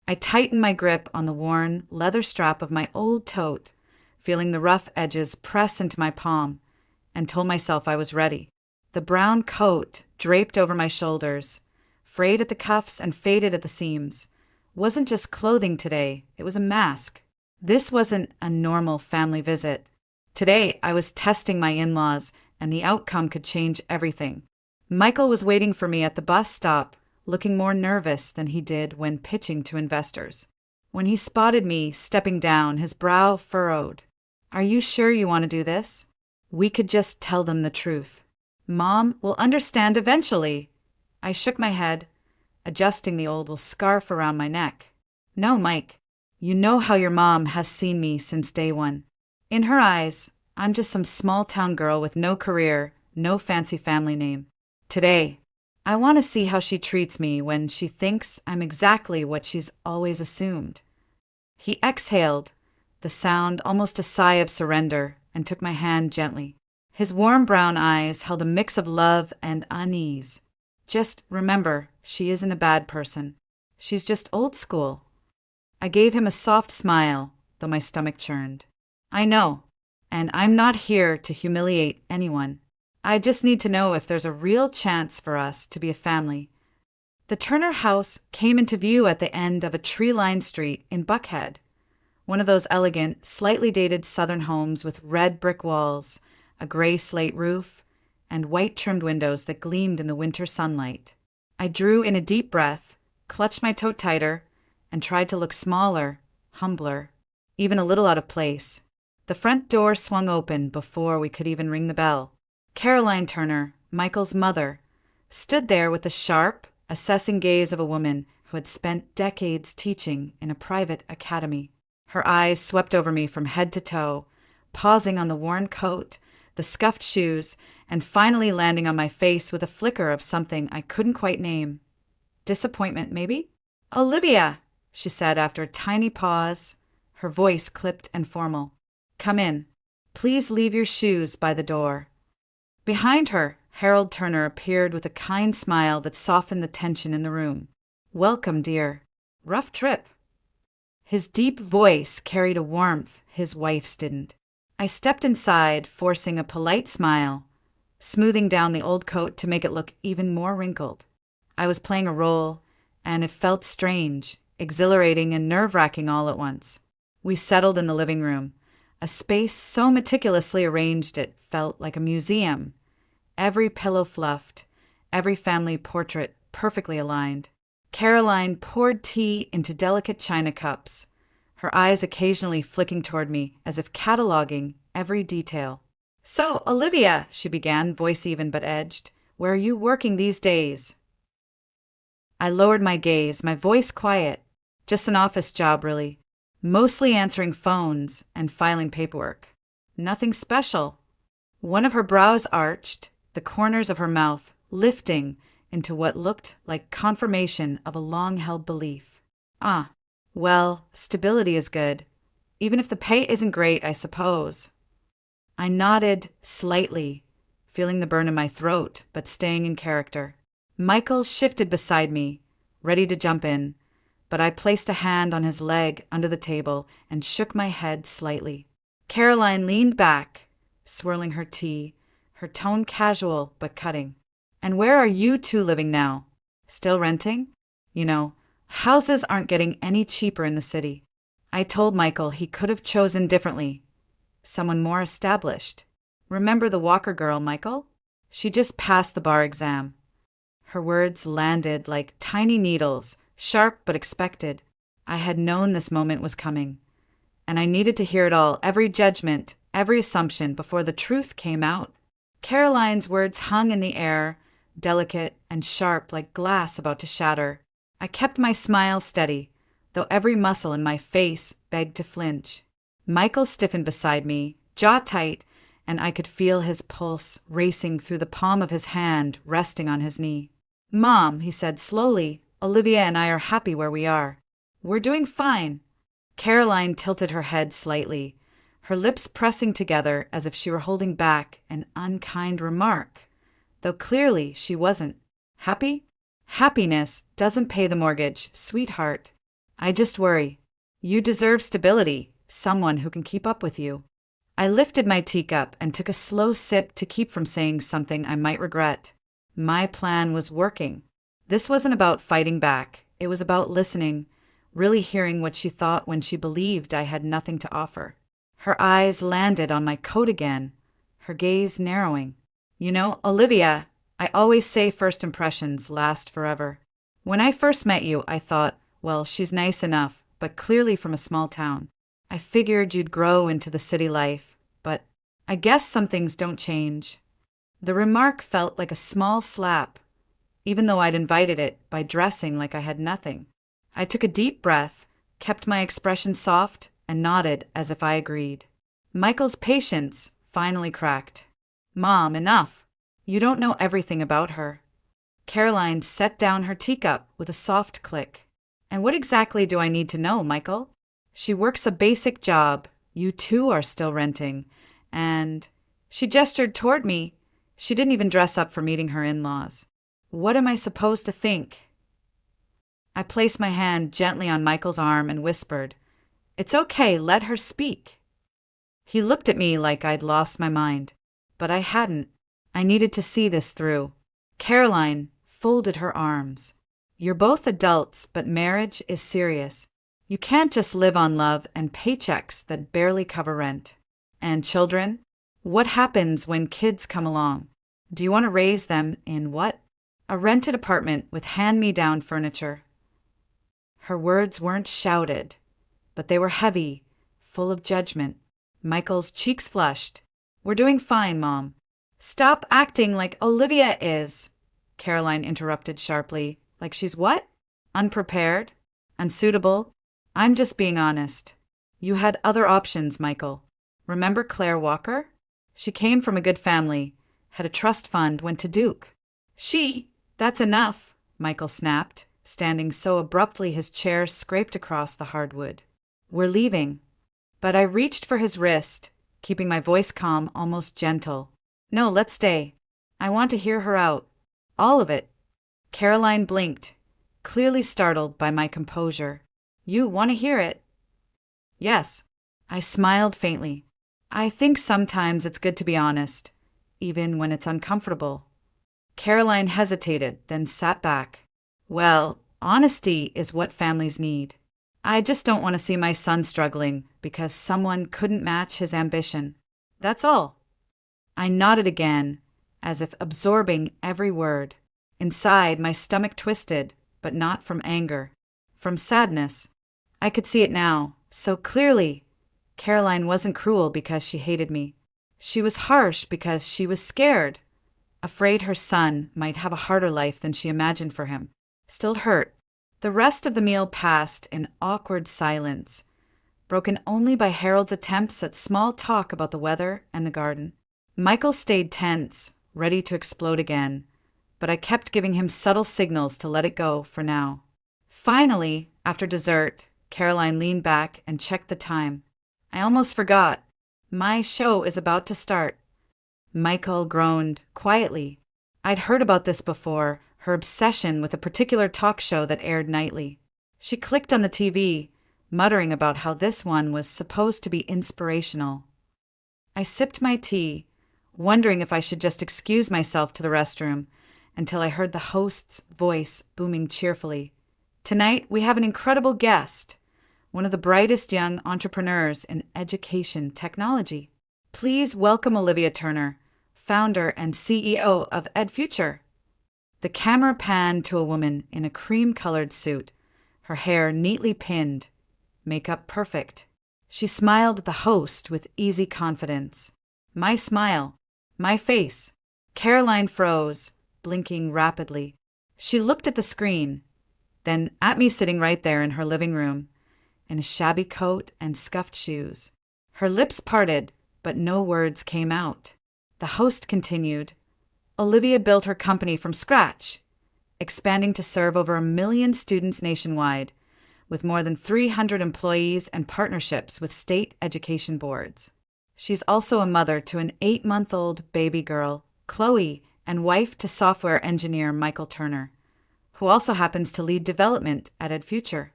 I tightened my grip on the worn leather strap of my old tote, feeling the rough edges press into my palm, and told myself I was ready. The brown coat, draped over my shoulders, frayed at the cuffs and faded at the seams, wasn't just clothing today, it was a mask. This wasn't a normal family visit. Today, I was testing my in-laws, and the outcome could change everything. Michael was waiting for me at the bus stop, looking more nervous than he did when pitching to investors. When he spotted me stepping down, his brow furrowed. "Are you sure you want to do this?" We could just tell them the truth. "Mom will understand eventually." I shook my head, adjusting the old wool scarf around my neck. "No, Mike. You know how your mom has seen me since day one. In her eyes, I'm just some small-town girl with no career, no fancy family name. Today, I want to see how she treats me when she thinks I'm exactly what she's always assumed." He exhaled, the sound almost a sigh of surrender, and took my hand gently. His warm brown eyes held a mix of love and unease. "Just remember, she isn't a bad person. She's just old school." I gave him a soft smile, though my stomach churned. "I know, and I'm not here to humiliate anyone. I just need to know if there's a real chance for us to be a family." The Turner house came into view at the end of a tree-lined street in Buckhead, one of those elegant, slightly dated southern homes with red brick walls, a gray slate roof, and white-trimmed windows that gleamed in the winter sunlight. I drew in a deep breath, clutched my tote tighter, and tried to look smaller, humbler, even a little out of place. The front door swung open before we could even ring the bell. Caroline Turner, Michael's mother, stood there with the sharp, assessing gaze of a woman who had spent decades teaching in a private academy. Her eyes swept over me from head to toe, pausing on the worn coat, the scuffed shoes, and finally landing on my face with a flicker of something I couldn't quite name. Disappointment, maybe? "Olivia," she said after a tiny pause, her voice clipped and formal. "Come in. Please leave your shoes by the door." Behind her, Harold Turner appeared with a kind smile that softened the tension in the room. "Welcome, dear. Rough trip." His deep voice carried a warmth his wife's didn't. I stepped inside, forcing a polite smile, smoothing down the old coat to make it look even more wrinkled. I was playing a role, and it felt strange, exhilarating and nerve-wracking all at once. We settled in the living room, a space so meticulously arranged it felt like a museum. Every pillow fluffed, every family portrait perfectly aligned. Caroline poured tea into delicate china cups, her eyes occasionally flicking toward me as if cataloging every detail. "So, Olivia," she began, voice even but edged, "where are you working these days?" I lowered my gaze, my voice quiet. "Just an office job, really. Mostly answering phones and filing paperwork. Nothing special." One of her brows arched, the corners of her mouth lifting into what looked like confirmation of a long-held belief. "Ah, well, stability is good. Even if the pay isn't great, I suppose." I nodded slightly, feeling the burn in my throat, but staying in character. Michael shifted beside me, ready to jump in, but I placed a hand on his leg under the table and shook my head slightly. Caroline leaned back, swirling her tea, her tone casual but cutting. "And where are you two living now? Still renting? You know, houses aren't getting any cheaper in the city." I told Michael he could have chosen differently. Someone more established. "Remember the Walker girl, Michael? She just passed the bar exam." Her words landed like tiny needles, sharp but expected. I had known this moment was coming, and I needed to hear it all, every judgment, every assumption, before the truth came out. Caroline's words hung in the air, delicate and sharp like glass about to shatter. I kept my smile steady, though every muscle in my face begged to flinch. Michael stiffened beside me, jaw tight, and I could feel his pulse racing through the palm of his hand resting on his knee. "Mom," he said slowly, "Olivia and I are happy where we are. We're doing fine." Caroline tilted her head slightly, her lips pressing together as if she were holding back an unkind remark, though clearly she wasn't. "Happy? Happiness doesn't pay the mortgage, sweetheart." I just worry. You deserve stability, someone who can keep up with you. I lifted my teacup and took a slow sip to keep from saying something I might regret. My plan was working. This wasn't about fighting back. It was about listening, really hearing what she thought when she believed I had nothing to offer. Her eyes landed on my coat again, her gaze narrowing. You know, Olivia, I always say first impressions last forever. When I first met you, I thought, well, she's nice enough, but clearly from a small town. I figured you'd grow into the city life, but I guess some things don't change. The remark felt like a small slap, even though I'd invited it by dressing like I had nothing. I took a deep breath, kept my expression soft, and nodded as if I agreed. Michael's patience finally cracked. Mom, enough. You don't know everything about her. Caroline set down her teacup with a soft click. And what exactly do I need to know, Michael? She works a basic job. You too are still renting. And she gestured toward me. She didn't even dress up for meeting her in-laws. What am I supposed to think? I placed my hand gently on Michael's arm and whispered, It's okay, let her speak. He looked at me like I'd lost my mind, but I hadn't. I needed to see this through. Caroline folded her arms. You're both adults, but marriage is serious. You can't just live on love and paychecks that barely cover rent. And children? What happens when kids come along? Do you want to raise them in what? A rented apartment with hand-me-down furniture. Her words weren't shouted, but they were heavy, full of judgment. Michael's cheeks flushed. We're doing fine, Mom. Stop acting like Olivia is, Caroline interrupted sharply. Like she's what? Unprepared? Unsuitable? I'm just being honest. You had other options, Michael. Remember Claire Walker? She came from a good family, had a trust fund, went to Duke. That's enough, Michael snapped, standing so abruptly his chair scraped across the hardwood. We're leaving. But I reached for his wrist, keeping my voice calm, almost gentle. No, let's stay. I want to hear her out. All of it. Caroline blinked, clearly startled by my composure. You want to hear it? Yes. I smiled faintly. I think sometimes it's good to be honest, even when it's uncomfortable. Caroline hesitated, then sat back. Well, honesty is what families need. I just don't want to see my son struggling because someone couldn't match his ambition. That's all. I nodded again, as if absorbing every word. Inside, my stomach twisted, but not from anger, from sadness. I could see it now, so clearly. Caroline wasn't cruel because she hated me. She was harsh because she was scared, afraid her son might have a harder life than she imagined for him. Still hurt. The rest of the meal passed in awkward silence, broken only by Harold's attempts at small talk about the weather and the garden. Michael stayed tense, ready to explode again, but I kept giving him subtle signals to let it go for now. Finally, after dessert, Caroline leaned back and checked the time. I almost forgot. My show is about to start. Michael groaned quietly. I'd heard about this before, her obsession with a particular talk show that aired nightly. She clicked on the TV, muttering about how this one was supposed to be inspirational. I sipped my tea, wondering if I should just excuse myself to the restroom, until I heard the host's voice booming cheerfully. Tonight, we have an incredible guest, one of the brightest young entrepreneurs in education technology. Please welcome Olivia Turner, founder and CEO of EdFuture. The camera panned to a woman in a cream-colored suit, her hair neatly pinned, makeup perfect. She smiled at the host with easy confidence. My smile, my face. Caroline froze, blinking rapidly. She looked at the screen, then at me sitting right there in her living room, in a shabby coat and scuffed shoes. Her lips parted, but no words came out. The host continued. Olivia built her company from scratch, expanding to serve over 1 million students nationwide, with more than 300 employees and partnerships with state education boards. She's also a mother to an 8-month-old baby girl, Chloe, and wife to software engineer Michael Turner, who also happens to lead development at EdFuture.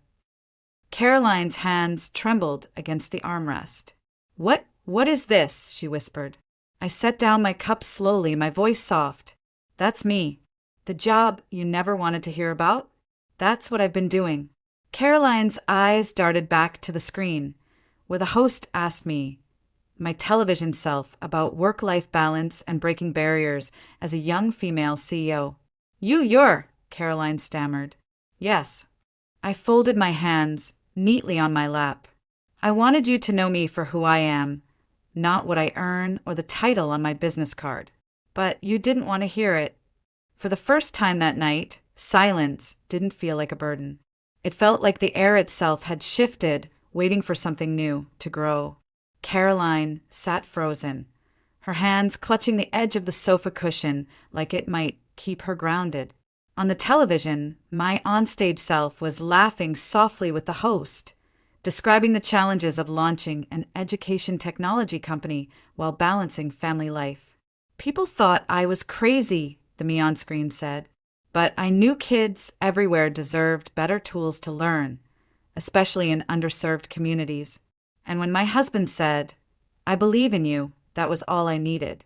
Caroline's hands trembled against the armrest. What is this? She whispered. I set down my cup slowly, my voice soft. That's me. The job you never wanted to hear about? That's what I've been doing. Caroline's eyes darted back to the screen, where the host asked me, my television self, about work-life balance and breaking barriers as a young female CEO. You're, Caroline stammered. Yes. I folded my hands neatly on my lap. I wanted you to know me for who I am, not what I earn or the title on my business card. But you didn't want to hear it. For the first time that night, silence didn't feel like a burden. It felt like the air itself had shifted, waiting for something new to grow. Caroline sat frozen, her hands clutching the edge of the sofa cushion like it might keep her grounded. On the television, my onstage self was laughing softly with the host, describing the challenges of launching an education technology company while balancing family life. People thought I was crazy, the me on screen said, but I knew kids everywhere deserved better tools to learn, especially in underserved communities. And when my husband said, I believe in you, that was all I needed.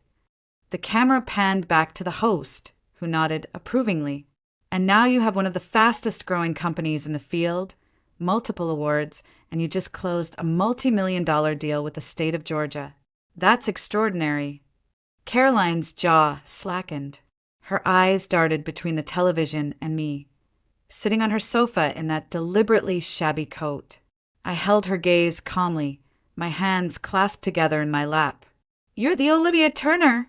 The camera panned back to the host, who nodded approvingly. And now you have one of the fastest growing companies in the field, multiple awards, and you just closed a multi-million-dollar deal with the state of Georgia. That's extraordinary. Caroline's jaw slackened. Her eyes darted between the television and me, sitting on her sofa in that deliberately shabby coat. I held her gaze calmly, my hands clasped together in my lap. You're the Olivia Turner,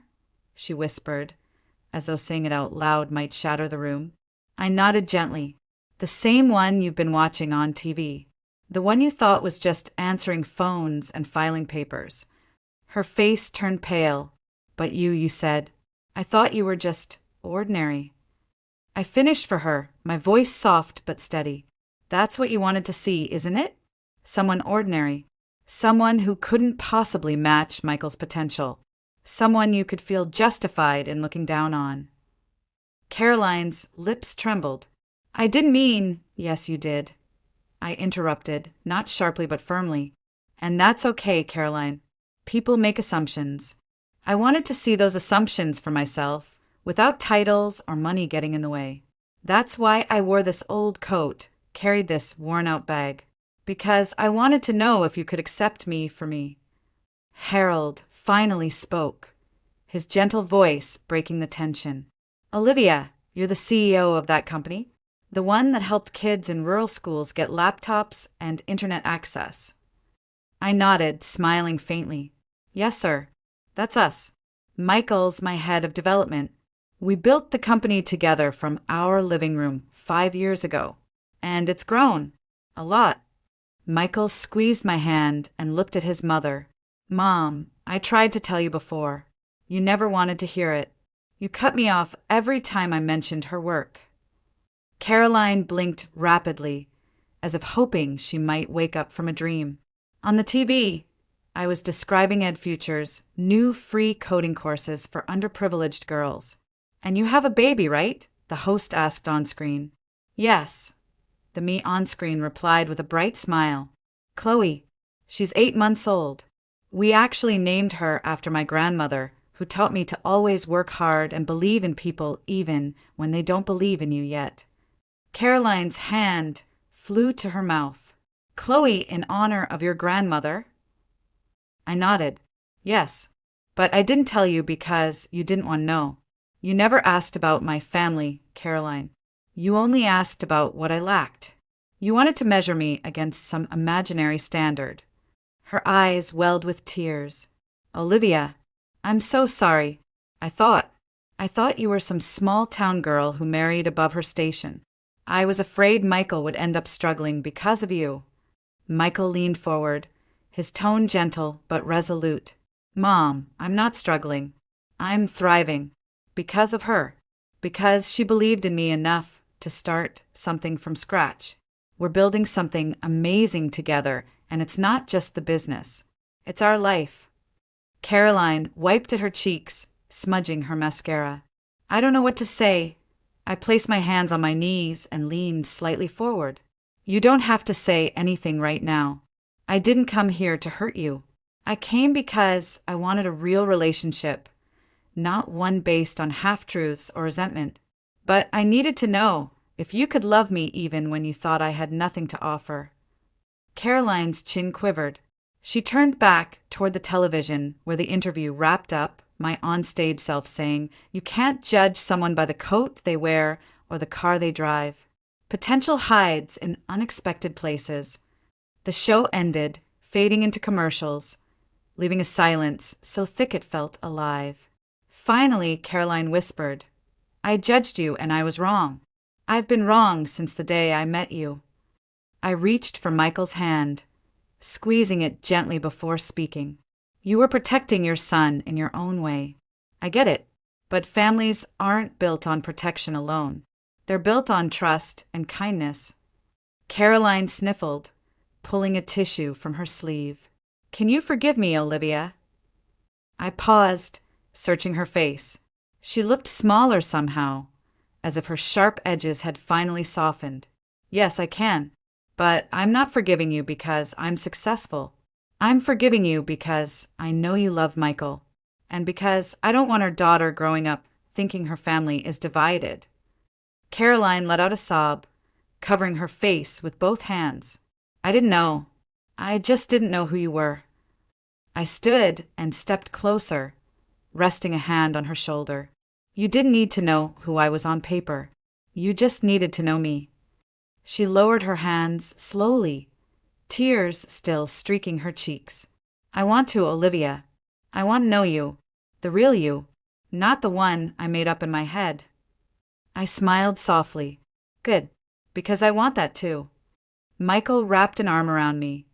she whispered, as though saying it out loud might shatter the room. I nodded gently. The same one you've been watching on TV. The one you thought was just answering phones and filing papers. Her face turned pale. But you said, I thought you were just ordinary. I finished for her, my voice soft but steady. That's what you wanted to see, isn't it? Someone ordinary. Someone who couldn't possibly match Michael's potential. Someone you could feel justified in looking down on. Caroline's lips trembled. I didn't mean, yes, you did. I interrupted, not sharply but firmly. And that's okay, Caroline. People make assumptions. I wanted to see those assumptions for myself, without titles or money getting in the way. That's why I wore this old coat, carried this worn-out bag. Because I wanted to know if you could accept me for me. Harold finally spoke, his gentle voice breaking the tension. Olivia, you're the CEO of that company? The one that helped kids in rural schools get laptops and internet access. I nodded, smiling faintly. Yes, sir. That's us. Michael's my head of development. We built the company together from our living room 5 years ago. And it's grown. A lot. Michael squeezed my hand and looked at his mother. Mom, I tried to tell you before. You never wanted to hear it. You cut me off every time I mentioned her work. Caroline blinked rapidly, as if hoping she might wake up from a dream. On the TV, I was describing EdFuture's new free coding courses for underprivileged girls. And you have a baby, right? The host asked on screen. Yes. The me on screen replied with a bright smile. Chloe, she's 8 months old. We actually named her after my grandmother, who taught me to always work hard and believe in people even when they don't believe in you yet. Caroline's hand flew to her mouth. Chloe, in honor of your grandmother? I nodded. Yes, but I didn't tell you because you didn't want to know. You never asked about my family, Caroline. You only asked about what I lacked. You wanted to measure me against some imaginary standard. Her eyes welled with tears. Olivia, I'm so sorry. I thought you were some small-town girl who married above her station. I was afraid Michael would end up struggling because of you. Michael leaned forward, his tone gentle but resolute. Mom, I'm not struggling. I'm thriving. Because of her. Because she believed in me enough to start something from scratch. We're building something amazing together, and it's not just the business. It's our life. Caroline wiped at her cheeks, smudging her mascara. I don't know what to say. I placed my hands on my knees and leaned slightly forward. You don't have to say anything right now. I didn't come here to hurt you. I came because I wanted a real relationship, not one based on half-truths or resentment. But I needed to know if you could love me even when you thought I had nothing to offer. Caroline's chin quivered. She turned back toward the television where the interview wrapped up, my onstage self saying, "You can't judge someone by the coat they wear or the car they drive." Potential hides in unexpected places. The show ended, fading into commercials, leaving a silence so thick it felt alive. Finally, Caroline whispered, "I judged you and I was wrong. I've been wrong since the day I met you." I reached for Michael's hand, squeezing it gently before speaking. "You were protecting your son in your own way. I get it, but families aren't built on protection alone. They're built on trust and kindness." Caroline sniffled, pulling a tissue from her sleeve. "Can you forgive me, Olivia?" I paused, searching her face. She looked smaller somehow, as if her sharp edges had finally softened. "Yes, I can. But I'm not forgiving you because I'm successful. I'm forgiving you because I know you love Michael, and because I don't want our daughter growing up thinking her family is divided." Caroline let out a sob, covering her face with both hands. "I didn't know. I just didn't know who you were." I stood and stepped closer, resting a hand on her shoulder. "You didn't need to know who I was on paper. You just needed to know me." She lowered her hands slowly, tears still streaking her cheeks. "I want to, Olivia. I want to know you, the real you, not the one I made up in my head." I smiled softly. "Good, because I want that too." Michael wrapped an arm around me,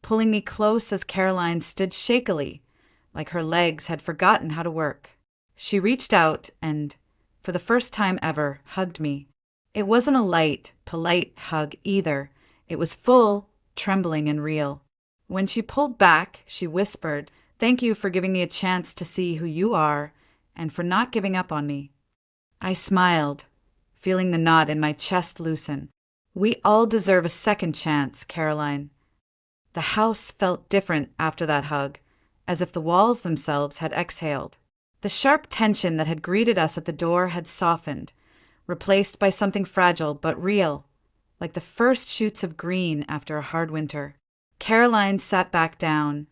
pulling me close as Caroline stood shakily, like her legs had forgotten how to work. She reached out and, for the first time ever, hugged me. It wasn't a light, polite hug either. It was full, trembling, and real. When she pulled back, she whispered, "Thank you for giving me a chance to see who you are and for not giving up on me." I smiled, feeling the knot in my chest loosen. "We all deserve a second chance, Caroline." The house felt different after that hug, as if the walls themselves had exhaled. The sharp tension that had greeted us at the door had softened, replaced by something fragile but real, like the first shoots of green after a hard winter. Caroline sat back down,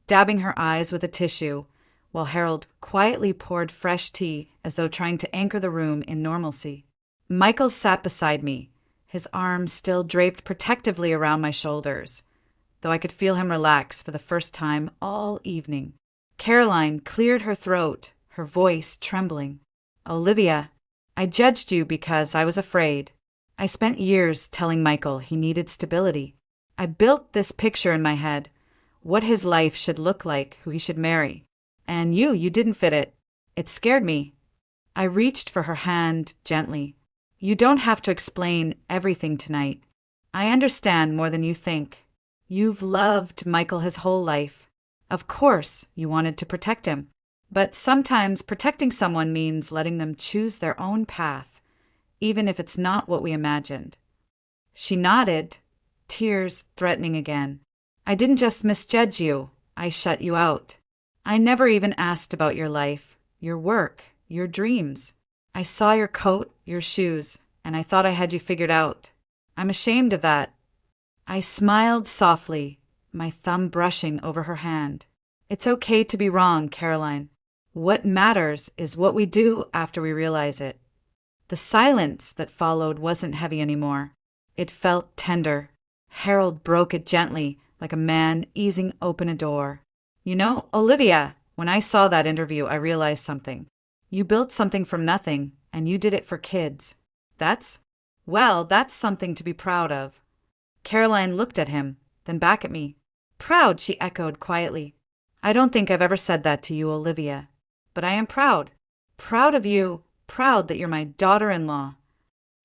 dabbing her eyes with a tissue, while Harold quietly poured fresh tea as though trying to anchor the room in normalcy. Michael sat beside me, his arms still draped protectively around my shoulders, though I could feel him relax for the first time all evening. Caroline cleared her throat, her voice trembling. "Olivia, I judged you because I was afraid. I spent years telling Michael he needed stability. I built this picture in my head, what his life should look like, who he should marry. And you didn't fit it. It scared me." I reached for her hand gently. "You don't have to explain everything tonight. I understand more than you think. You've loved Michael his whole life. Of course, you wanted to protect him. But sometimes protecting someone means letting them choose their own path, even if it's not what we imagined." She nodded, tears threatening again. "I didn't just misjudge you. I shut you out. I never even asked about your life, your work, your dreams. I saw your coat, your shoes, and I thought I had you figured out. I'm ashamed of that." I smiled softly, my thumb brushing over her hand. "It's okay to be wrong, Caroline. What matters is what we do after we realize it." The silence that followed wasn't heavy anymore. It felt tender. Harold broke it gently, like a man easing open a door. "You know, Olivia, when I saw that interview, I realized something. You built something from nothing, and you did it for kids. That's something to be proud of." Caroline looked at him, then back at me. "Proud," she echoed quietly. "I don't think I've ever said that to you, Olivia. But I am proud. Proud of you, proud that you're my daughter-in-law."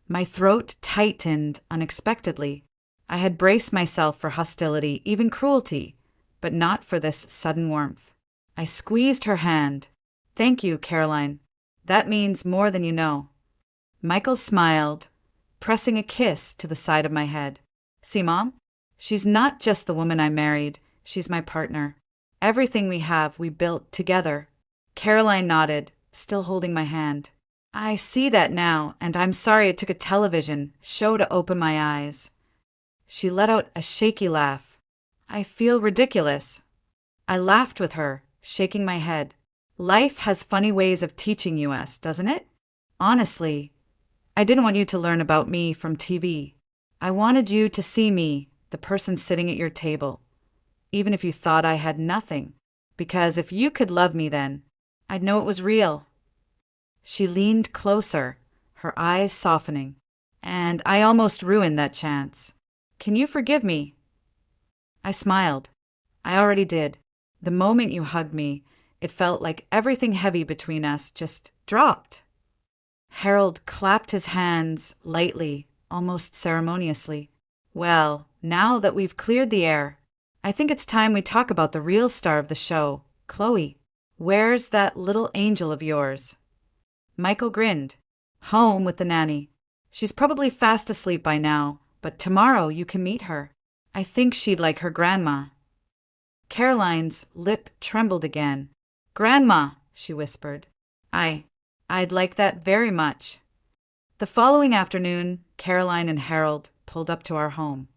My throat tightened unexpectedly. I had braced myself for hostility, even cruelty, but not for this sudden warmth. I squeezed her hand. "Thank you, Caroline. That means more than you know." Michael smiled, pressing a kiss to the side of my head. See, Mom? She's not just the woman I married, she's my partner. Everything we have, we built together. Caroline nodded, still holding my hand. I see that now, and I'm sorry it took a television show to open my eyes. She let out a shaky laugh. I feel ridiculous. I laughed with her, shaking my head. Life has funny ways of teaching you us, doesn't it? Honestly, I didn't want you to learn about me from TV. I wanted you to see me, the person sitting at your table, even if you thought I had nothing. Because if you could love me then, I'd know it was real. She leaned closer, her eyes softening. And I almost ruined that chance. Can you forgive me? I smiled. I already did. The moment you hugged me, it felt like everything heavy between us just dropped. Harold clapped his hands lightly, almost ceremoniously. Well, now that we've cleared the air, I think it's time we talk about the real star of the show, Chloe. Where's that little angel of yours? Michael grinned. Home with the nanny. She's probably fast asleep by now, but tomorrow you can meet her. I think she'd like her grandma. Caroline's lip trembled again. Grandma, she whispered. I'd like that very much. The following afternoon, Caroline and Harold pulled up to our home,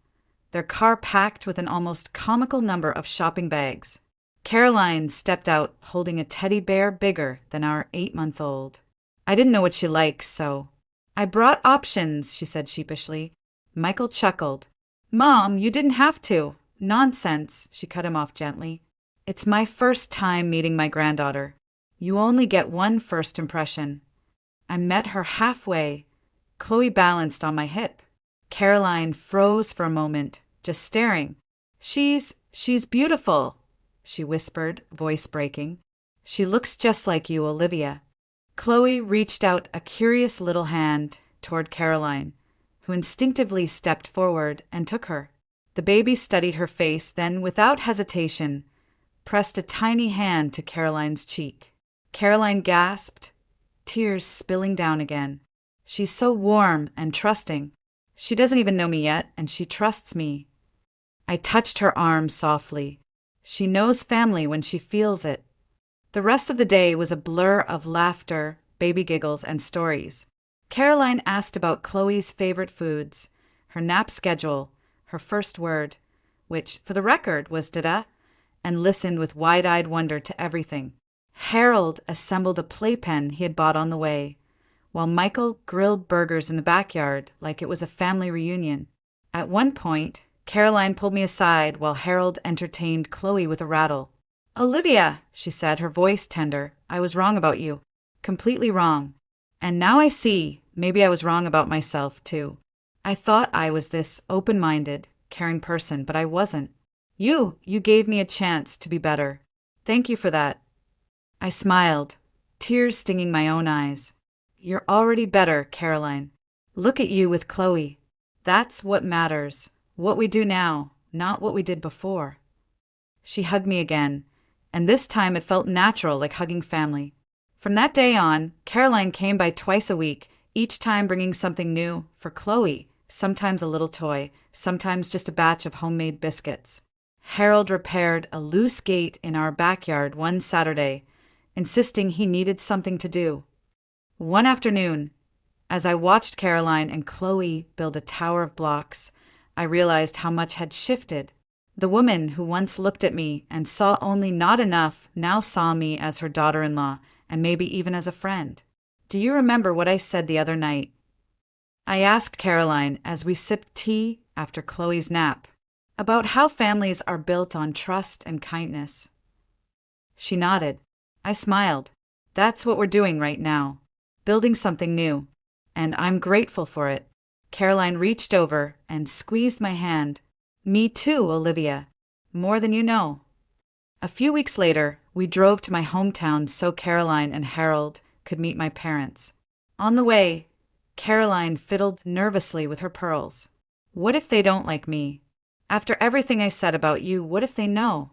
their car packed with an almost comical number of shopping bags. Caroline stepped out holding a teddy bear bigger than our 8-month-old. I didn't know what she likes, so I brought options, she said sheepishly. Michael chuckled. Mom, you didn't have to. Nonsense, she cut him off gently. It's my first time meeting my granddaughter. You only get one first impression. I met her halfway. Chloe balanced on my hip. Caroline froze for a moment, just staring. She's beautiful, she whispered, voice breaking. She looks just like you, Olivia. Chloe reached out a curious little hand toward Caroline, who instinctively stepped forward and took her. The baby studied her face, then, without hesitation, pressed a tiny hand to Caroline's cheek. Caroline gasped, tears spilling down again. She's so warm and trusting. She doesn't even know me yet, and she trusts me. I touched her arm softly. She knows family when she feels it. The rest of the day was a blur of laughter, baby giggles, and stories. Caroline asked about Chloe's favorite foods, her nap schedule, her first word, which, for the record, was dada, and listened with wide-eyed wonder to everything. Harold assembled a playpen he had bought on the way, while Michael grilled burgers in the backyard like it was a family reunion. At one point, Caroline pulled me aside while Harold entertained Chloe with a rattle. Olivia, she said, her voice tender, I was wrong about you. Completely wrong. And now I see, maybe I was wrong about myself, too. I thought I was this open-minded, caring person, but I wasn't. You gave me a chance to be better. Thank you for that. I smiled, tears stinging my own eyes. You're already better, Caroline. Look at you with Chloe. That's what matters. What we do now, not what we did before. She hugged me again, and this time it felt natural, like hugging family. From that day on, Caroline came by twice a week, each time bringing something new for Chloe, sometimes a little toy, sometimes just a batch of homemade biscuits. Harold repaired a loose gate in our backyard one Saturday, insisting he needed something to do. One afternoon, as I watched Caroline and Chloe build a tower of blocks, I realized how much had shifted. The woman who once looked at me and saw only not enough now saw me as her daughter-in-law and maybe even as a friend. Do you remember what I said the other night? I asked Caroline as we sipped tea after Chloe's nap about how families are built on trust and kindness. She nodded. I smiled. That's what we're doing right now, building something new, and I'm grateful for it. Caroline reached over and squeezed my hand. Me too, Olivia. More than you know. A few weeks later, we drove to my hometown so Caroline and Harold could meet my parents. On the way, Caroline fiddled nervously with her pearls. What if they don't like me? After everything I said about you, what if they know?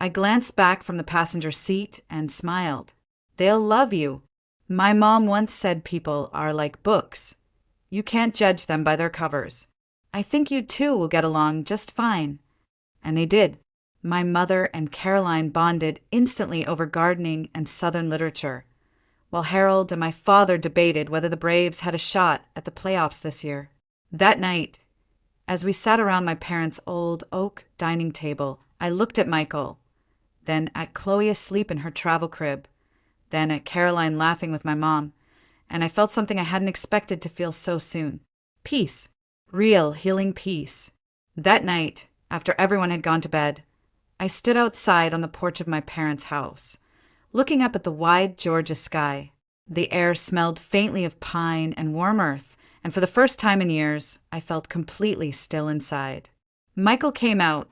I glanced back from the passenger seat and smiled. They'll love you. My mom once said people are like books. You can't judge them by their covers. I think you two will get along just fine. And they did. My mother and Caroline bonded instantly over gardening and Southern literature, while Harold and my father debated whether the Braves had a shot at the playoffs this year. That night, as we sat around my parents' old oak dining table, I looked at Michael, then at Chloe asleep in her travel crib, then at Caroline laughing with my mom, and I felt something I hadn't expected to feel so soon. Peace. Real, healing peace. That night, after everyone had gone to bed, I stood outside on the porch of my parents' house, looking up at the wide Georgia sky. The air smelled faintly of pine and warm earth, and for the first time in years, I felt completely still inside. Michael came out,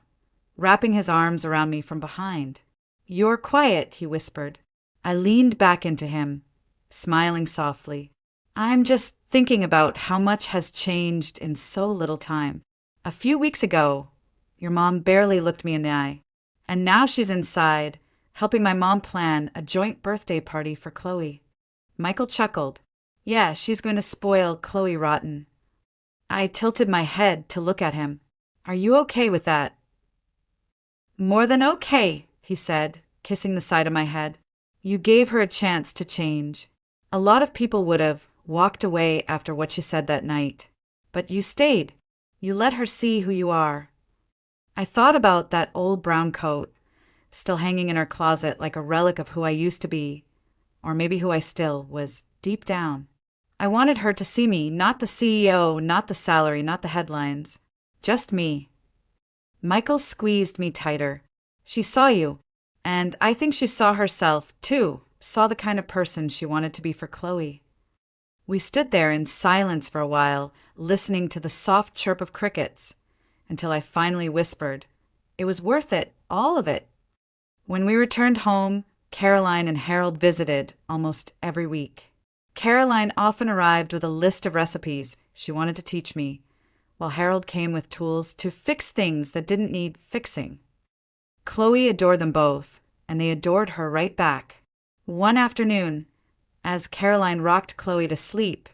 wrapping his arms around me from behind. "You're quiet," he whispered. I leaned back into him, smiling softly. "I'm just thinking about how much has changed in so little time. A few weeks ago, your mom barely looked me in the eye, and now she's inside, helping my mom plan a joint birthday party for Chloe." Michael chuckled. "Yeah, she's going to spoil Chloe rotten." I tilted my head to look at him. "Are you okay with that?" "More than okay," he said, kissing the side of my head. "You gave her a chance to change. A lot of people would have walked away after what you said that night. But you stayed. You let her see who you are." I thought about that old brown coat, still hanging in her closet like a relic of who I used to be, or maybe who I still was deep down. I wanted her to see me, not the CEO, not the salary, not the headlines. Just me. Michael squeezed me tighter. "She saw you, and I think she saw herself, too, saw the kind of person she wanted to be for Chloe." We stood there in silence for a while, listening to the soft chirp of crickets, until I finally whispered, "It was worth it, all of it." When we returned home, Caroline and Harold visited almost every week. Caroline often arrived with a list of recipes she wanted to teach me, while Harold came with tools to fix things that didn't need fixing. Chloe adored them both, and they adored her right back. One afternoon, as Caroline rocked Chloe to sleep,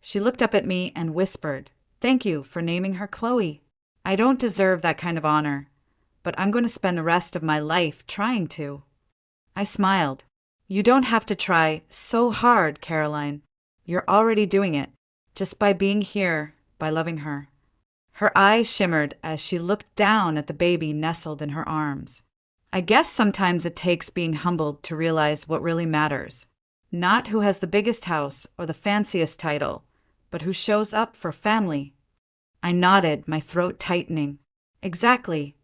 she looked up at me and whispered, "Thank you for naming her Chloe. I don't deserve that kind of honor, but I'm going to spend the rest of my life trying to." I smiled. "You don't have to try so hard, Caroline. You're already doing it, just by being here, by loving her." Her eyes shimmered as she looked down at the baby nestled in her arms. I guess sometimes it takes being humbled to realize what really matters. Not who has the biggest house or the fanciest title, but who shows up for family. I nodded, my throat tightening. Exactly.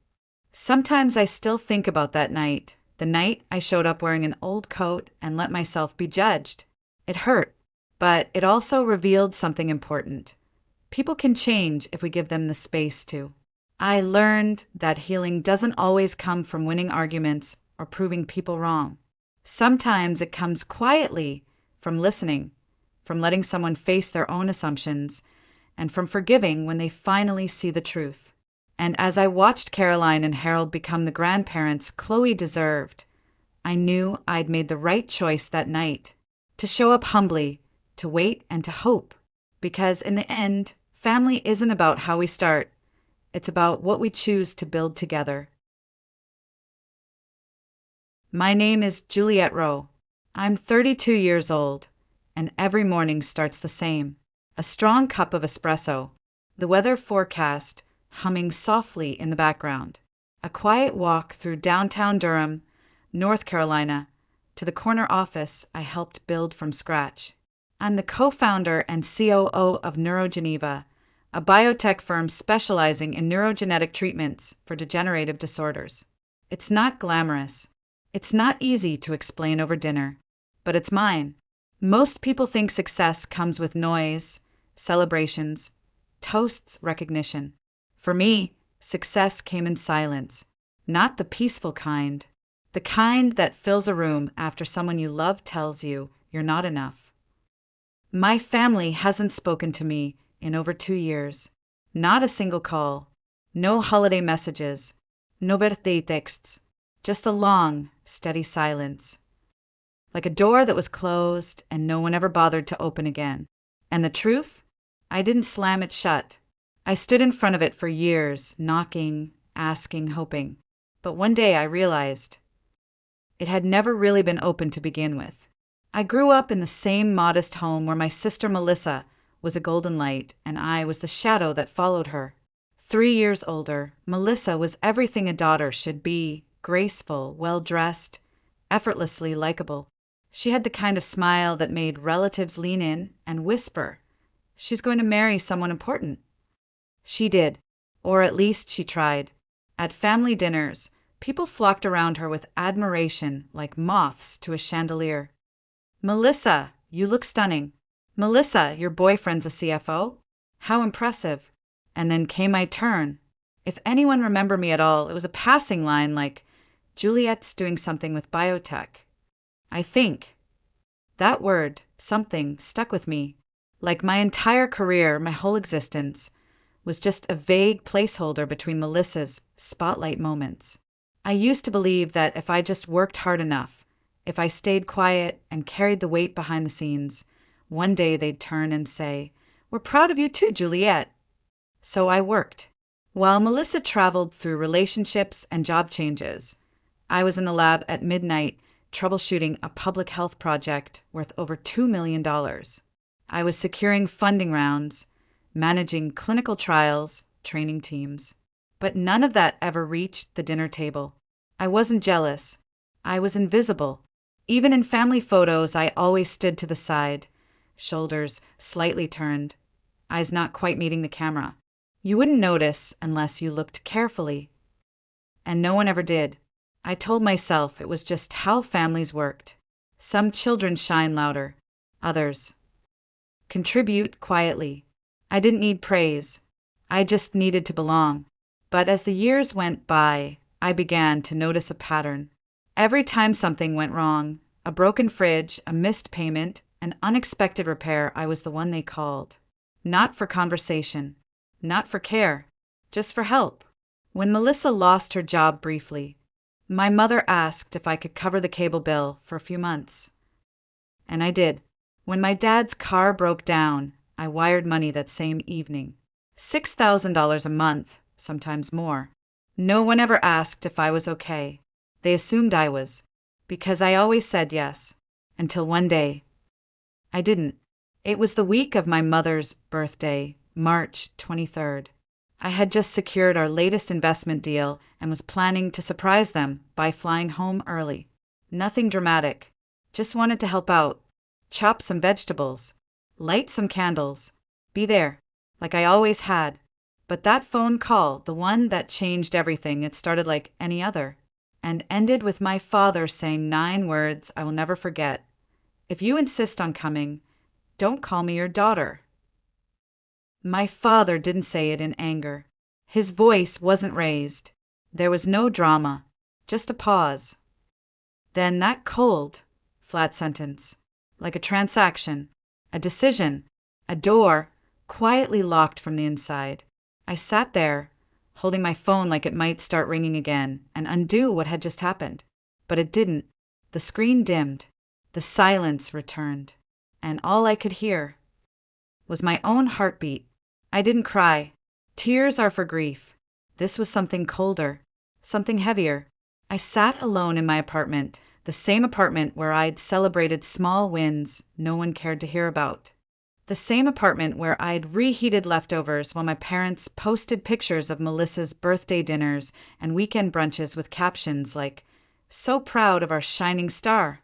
Sometimes I still think about that night, the night I showed up wearing an old coat and let myself be judged. It hurt, but it also revealed something important. People can change if we give them the space to. I learned that healing doesn't always come from winning arguments or proving people wrong. Sometimes it comes quietly from listening, from letting someone face their own assumptions, and from forgiving when they finally see the truth. And as I watched Caroline and Harold become the grandparents Chloe deserved, I knew I'd made the right choice that night, to show up humbly, to wait and to hope. Because in the end, family isn't about how we start. It's about what we choose to build together. My name is Juliette Rowe. I'm 32 years old, and every morning starts the same. A strong cup of espresso, the weather forecast humming softly in the background. A quiet walk through downtown Durham, North Carolina, to the corner office I helped build from scratch. I'm the co-founder and COO of NeuroGeneva, a biotech firm specializing in neurogenetic treatments for degenerative disorders. It's not glamorous. It's not easy to explain over dinner, but it's mine. Most people think success comes with noise, celebrations, toasts, recognition. For me, success came in silence, not the peaceful kind, the kind that fills a room after someone you love tells you you're not enough. My family hasn't spoken to me in over 2 years. Not a single call, no holiday messages, no birthday texts, just a long, steady silence. Like a door that was closed and no one ever bothered to open again. And the truth? I didn't slam it shut. I stood in front of it for years, knocking, asking, hoping. But one day I realized it had never really been open to begin with. I grew up in the same modest home where my sister Melissa was a golden light and I was the shadow that followed her. 3 years older, Melissa was everything a daughter should be: graceful, well-dressed, effortlessly likable. She had the kind of smile that made relatives lean in and whisper, "She's going to marry someone important." She did, or at least she tried. At family dinners, people flocked around her with admiration like moths to a chandelier. "Melissa, you look stunning." "Melissa, your boyfriend's a CFO?" "How impressive." And then came my turn. If anyone remembered me at all, it was a passing line like, "Juliet's doing something with biotech." I think that word, something, stuck with me. Like my entire career, my whole existence, was just a vague placeholder between Melissa's spotlight moments. I used to believe that if I just worked hard enough, if I stayed quiet and carried the weight behind the scenes, one day they'd turn and say, "We're proud of you too, Juliet." So I worked. While Melissa traveled through relationships and job changes, I was in the lab at midnight troubleshooting a public health project worth over $2 million. I was securing funding rounds, managing clinical trials, training teams. But none of that ever reached the dinner table. I wasn't jealous. I was invisible. Even in family photos, I always stood to the side, shoulders slightly turned, eyes not quite meeting the camera. You wouldn't notice unless you looked carefully. And no one ever did. I told myself it was just how families worked. Some children shine louder, others contribute quietly. I didn't need praise. I just needed to belong. But as the years went by, I began to notice a pattern. Every time something went wrong, a broken fridge, a missed payment, an unexpected repair, I was the one they called. Not for conversation, not for care, just for help. When Melissa lost her job briefly, my mother asked if I could cover the cable bill for a few months. And I did. When my dad's car broke down, I wired money that same evening. $6,000 a month, sometimes more. No one ever asked if I was okay. They assumed I was, because I always said yes, until one day I didn't. It was the week of my mother's birthday, March 23rd. I had just secured our latest investment deal and was planning to surprise them by flying home early. Nothing dramatic. Just wanted to help out, chop some vegetables, light some candles, be there, like I always had. But that phone call, the one that changed everything, it started like any other, and ended with my father saying 9 words I will never forget. "If you insist on coming, don't call me your daughter." My father didn't say it in anger. His voice wasn't raised. There was no drama, just a pause. Then that cold, flat sentence, like a transaction, a decision, a door, quietly locked from the inside. I sat there, holding my phone like it might start ringing again and undo what had just happened. But it didn't. The screen dimmed. The silence returned. And all I could hear was my own heartbeat. I didn't cry. Tears are for grief. This was something colder, something heavier. I sat alone in my apartment, the same apartment where I'd celebrated small wins no one cared to hear about. The same apartment where I'd reheated leftovers while my parents posted pictures of Melissa's birthday dinners and weekend brunches with captions like, "So proud of our shining star."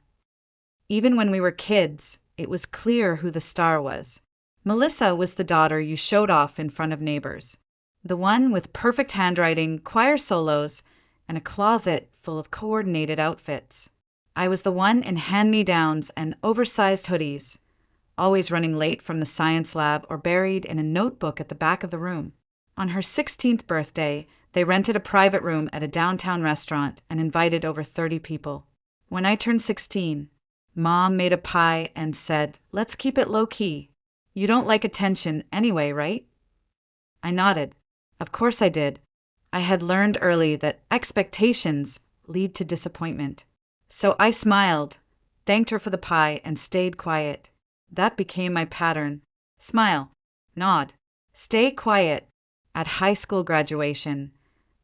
Even when we were kids, it was clear who the star was. Melissa was the daughter you showed off in front of neighbors. The one with perfect handwriting, choir solos, and a closet full of coordinated outfits. I was the one in hand-me-downs and oversized hoodies, always running late from the science lab or buried in a notebook at the back of the room. On her 16th birthday, they rented a private room at a downtown restaurant and invited over 30 people. When I turned 16, Mom made a pie and said, "Let's keep it low-key. You don't like attention anyway, right?" I nodded. Of course I did. I had learned early that expectations lead to disappointment. So I smiled, thanked her for the pie, and stayed quiet. That became my pattern. Smile, nod, stay quiet, At high school graduation,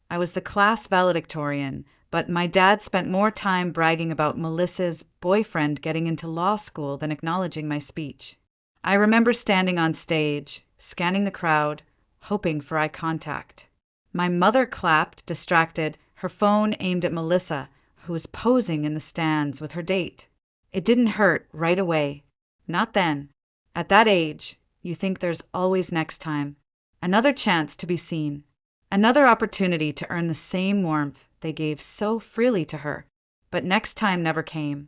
I was the class valedictorian, but my dad spent more time bragging about Melissa's boyfriend getting into law school than acknowledging my speech. I remember standing on stage, scanning the crowd, hoping for eye contact. My mother clapped, distracted, her phone aimed at Melissa, who was posing in the stands with her date. It didn't hurt right away. Not then. At that age, you think there's always next time. Another chance to be seen. Another opportunity to earn the same warmth they gave so freely to her. But next time never came.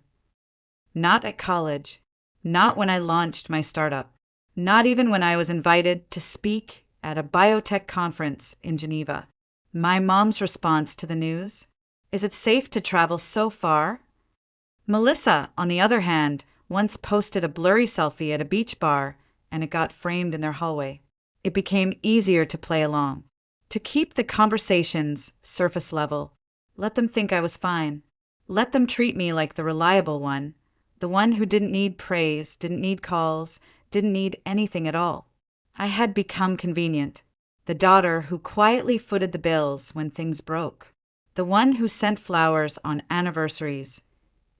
Not at college. Not when I launched my startup. Not even when I was invited to speak at a biotech conference in Geneva. My mom's response to the news? Is it safe to travel so far? Melissa, on the other hand, once posted a blurry selfie at a beach bar, and it got framed in their hallway. It became easier to play along. To keep the conversations surface level. Let them think I was fine. Let them treat me like the reliable one. The one who didn't need praise, didn't need calls, didn't need anything at all. I had become convenient. The daughter who quietly footed the bills when things broke. The one who sent flowers on anniversaries,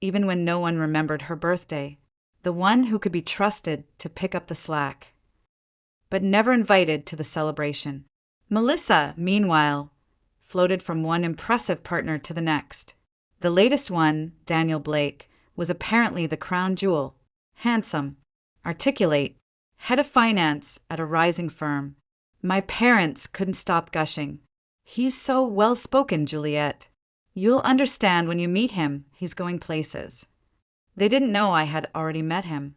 even when no one remembered her birthday. The one who could be trusted to pick up the slack, but never invited to the celebration. Melissa, meanwhile, floated from one impressive partner to the next. The latest one, Daniel Blake, was apparently the crown jewel. Handsome, articulate, head of finance at a rising firm. My parents couldn't stop gushing. He's so well-spoken, Juliet. You'll understand when you meet him, he's going places. They didn't know I had already met him.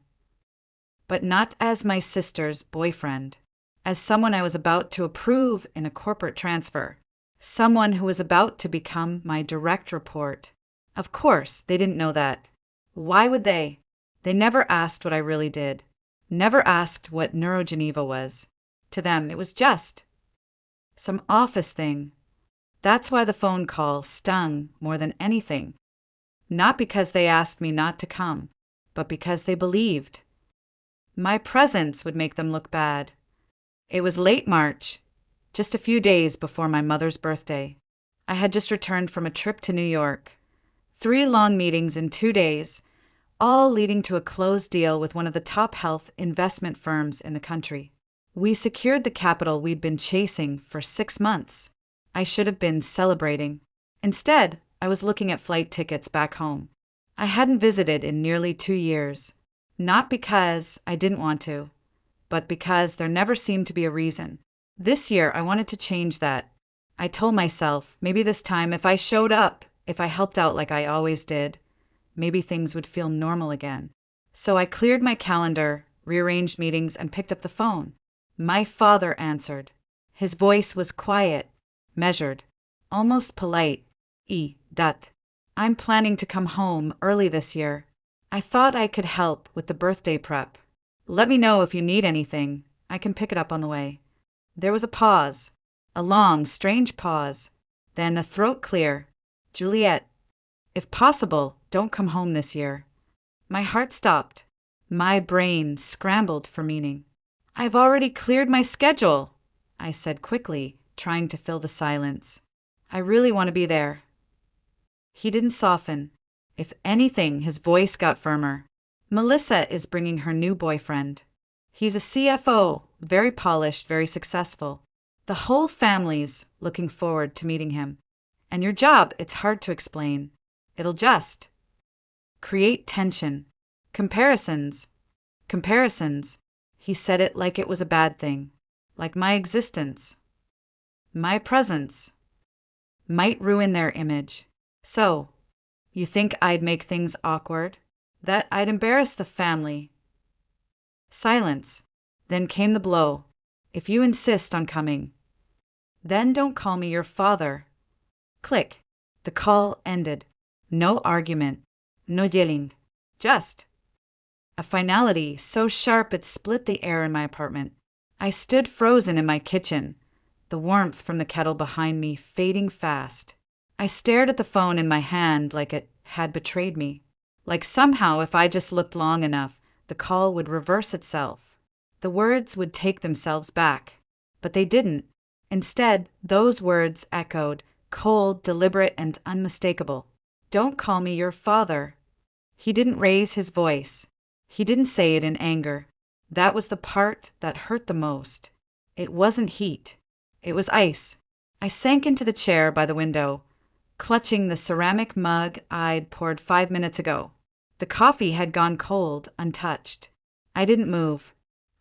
But not as my sister's boyfriend. As someone I was about to approve in a corporate transfer. Someone who was about to become my direct report. Of course, they didn't know that. Why would they? They never asked what I really did. Never asked what NeuroGeneva was. To them, it was just some office thing. That's why the phone call stung more than anything. Not because they asked me not to come, but because they believed. My presence would make them look bad. It was late March, just a few days before my mother's birthday. I had just returned from a trip to New York. 3 long meetings in 2 days, all leading to a closed deal with one of the top health investment firms in the country. We secured the capital we'd been chasing for 6 months. I should have been celebrating. Instead, I was looking at flight tickets back home. I hadn't visited in nearly 2 years. Not because I didn't want to, but because there never seemed to be a reason. This year, I wanted to change that. I told myself, maybe this time if I showed up, if I helped out like I always did, maybe things would feel normal again. So I cleared my calendar, rearranged meetings, and picked up the phone. My father answered. His voice was quiet, measured, almost polite. I'm planning to come home early this year. I thought I could help with the birthday prep. Let me know if you need anything. I can pick it up on the way. There was a pause, a long, strange pause, then a throat clear. Juliet, if possible, don't come home this year. My heart stopped. My brain scrambled for meaning. I've already cleared my schedule, I said quickly, trying to fill the silence. I really want to be there. He didn't soften. If anything, his voice got firmer. Melissa is bringing her new boyfriend. He's a CFO, very polished, very successful. The whole family's looking forward to meeting him. And your job, it's hard to explain. It'll just create tension. Comparisons. He said it like it was a bad thing. Like my existence, my presence, might ruin their image. So, you think I'd make things awkward? That I'd embarrass the family? Silence. Then came the blow. If you insist on coming, then don't call me your father. Click. The call ended. No argument. No yelling. Just a finality so sharp it split the air in my apartment. I stood frozen in my kitchen, the warmth from the kettle behind me fading fast. I stared at the phone in my hand like it had betrayed me. Like somehow, if I just looked long enough, the call would reverse itself. The words would take themselves back. But they didn't. Instead, those words echoed, cold, deliberate, and unmistakable. "Don't call me your father." He didn't raise his voice. He didn't say it in anger. That was the part that hurt the most. It wasn't heat. It was ice. I sank into the chair by the window, clutching the ceramic mug I'd poured 5 minutes ago. The coffee had gone cold, untouched. I didn't move.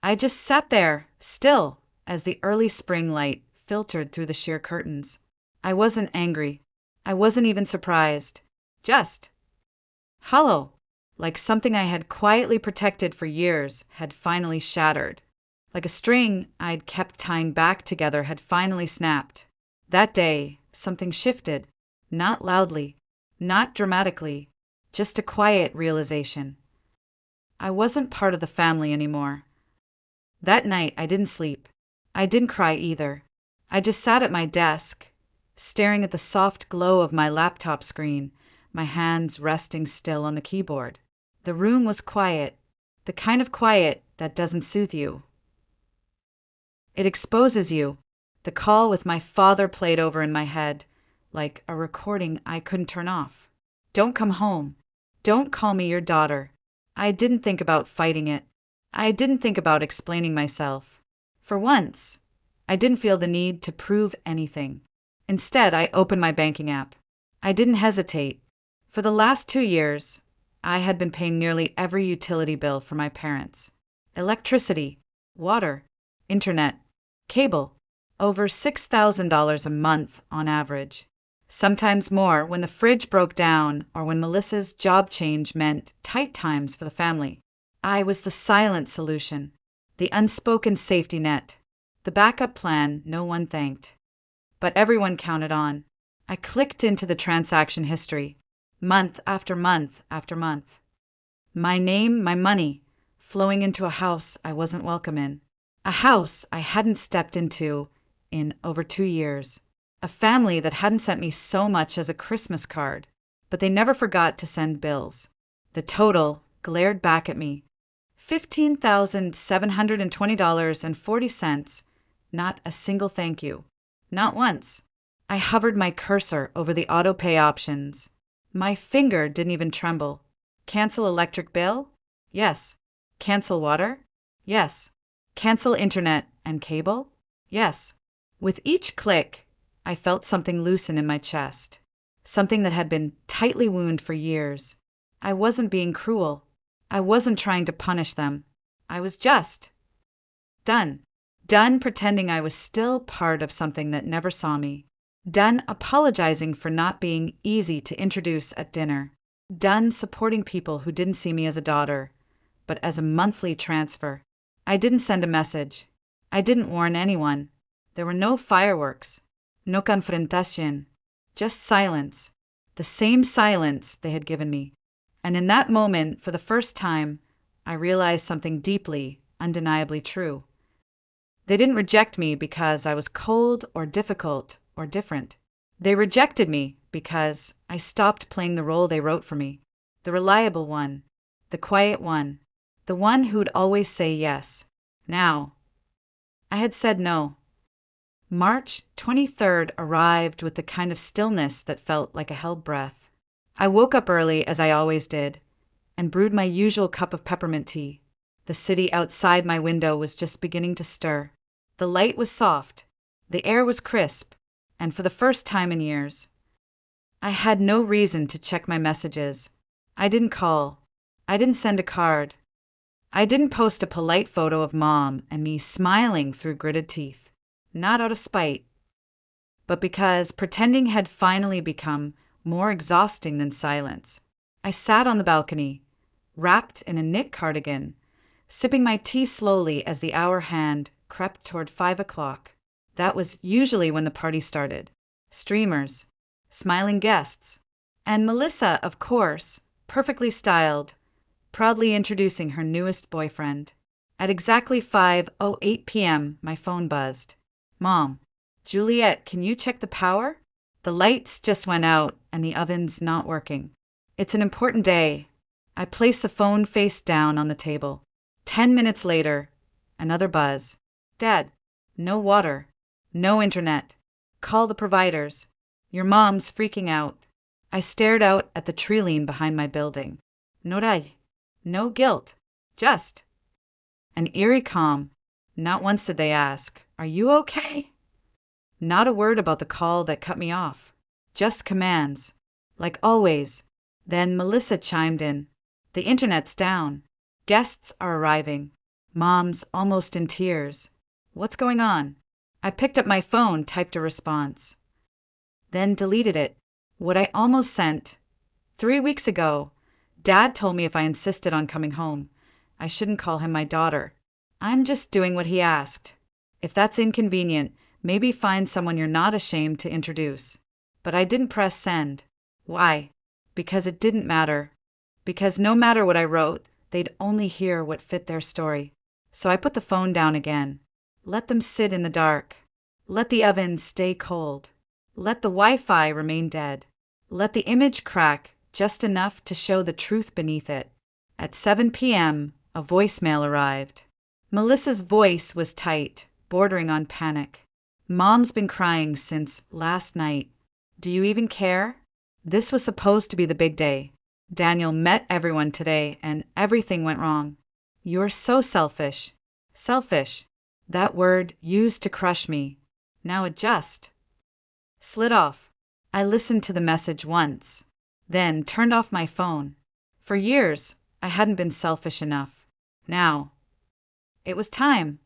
I just sat there, still, as the early spring light filtered through the sheer curtains. I wasn't angry. I wasn't even surprised. Just hollow, like something I had quietly protected for years had finally shattered. Like a string I'd kept tying back together had finally snapped. That day, something shifted. Not loudly, not dramatically, just a quiet realization. I wasn't part of the family anymore. That night, I didn't sleep. I didn't cry either. I just sat at my desk, staring at the soft glow of my laptop screen, my hands resting still on the keyboard. The room was quiet, the kind of quiet that doesn't soothe you. It exposes you. The call with my father played over in my head, like a recording I couldn't turn off. "Don't come home. Don't call me your daughter." I didn't think about fighting it. I didn't think about explaining myself. For once, I didn't feel the need to prove anything. Instead, I opened my banking app. I didn't hesitate. For the last 2 years, I had been paying nearly every utility bill for my parents. Electricity, water, internet, cable, over $6,000 a month on average. Sometimes more when the fridge broke down or when Melissa's job change meant tight times for the family. I was the silent solution, the unspoken safety net, the backup plan no one thanked. But everyone counted on. I clicked into the transaction history, month after month after month. My name, my money, flowing into a house I wasn't welcome in. A house I hadn't stepped into in over 2 years. A family that hadn't sent me so much as a Christmas card, but they never forgot to send bills. The total glared back at me. $15,720.40. Not a single thank you. Not once. I hovered my cursor over the auto-pay options. My finger didn't even tremble. Cancel electric bill? Yes. Cancel water? Yes. Cancel internet and cable? Yes. With each click, I felt something loosen in my chest, something that had been tightly wounded for years. I wasn't being cruel. I wasn't trying to punish them. I was just done. Done pretending I was still part of something that never saw me. Done apologizing for not being easy to introduce at dinner. Done supporting people who didn't see me as a daughter, but as a monthly transfer. I didn't send a message. I didn't warn anyone. There were no fireworks. No confrontación, just silence, the same silence they had given me. And in that moment, for the first time, I realized something deeply, undeniably true. They didn't reject me because I was cold or difficult or different. They rejected me because I stopped playing the role they wrote for me, the reliable one, the quiet one, the one who'd always say yes. Now, I had said no. March 23rd arrived with the kind of stillness that felt like a held breath. I woke up early, as I always did, and brewed my usual cup of peppermint tea. The city outside my window was just beginning to stir. The light was soft, the air was crisp, and for the first time in years, I had no reason to check my messages. I didn't call. I didn't send a card. I didn't post a polite photo of Mom and me smiling through gritted teeth. Not out of spite, but because pretending had finally become more exhausting than silence. I sat on the balcony, wrapped in a knit cardigan, sipping my tea slowly as the hour hand crept toward 5 o'clock. That was usually when the party started. Streamers, smiling guests, and Melissa, of course, perfectly styled, proudly introducing her newest boyfriend. At exactly 5:08 p.m., my phone buzzed. "Mom, Juliet, can you check the power? The lights just went out and the oven's not working. It's an important day." I placed the phone face down on the table. 10 minutes later, another buzz. "Dad, no water." No internet. Call the providers. Your mom's freaking out. I stared out at the tree line behind my building. No guilt. Just an eerie calm. Not once did they ask, "Are you okay?" Not a word about the call that cut me off. Just commands. Like always. Then Melissa chimed in. "The internet's down. Guests are arriving." Mom's almost in tears. "What's going on?" I picked up my phone, typed a response. Then deleted it. What I almost sent. 3 weeks ago, Dad told me if I insisted on coming home, I shouldn't call him my daughter. I'm just doing what he asked. If that's inconvenient, maybe find someone you're not ashamed to introduce. But I didn't press send. Why? Because it didn't matter. Because no matter what I wrote, they'd only hear what fit their story. So I put the phone down again. Let them sit in the dark. Let the oven stay cold. Let the Wi-Fi remain dead. Let the image crack just enough to show the truth beneath it. At 7 p.m., a voicemail arrived. Melissa's voice was tight, bordering on panic. "Mom's been crying since last night. Do you even care? This was supposed to be the big day. Daniel met everyone today, and everything went wrong. You're so selfish." Selfish. That word used to crush me. Now it just slid off. I listened to the message once, then turned off my phone. For years, I hadn't been selfish enough. Now, it was time.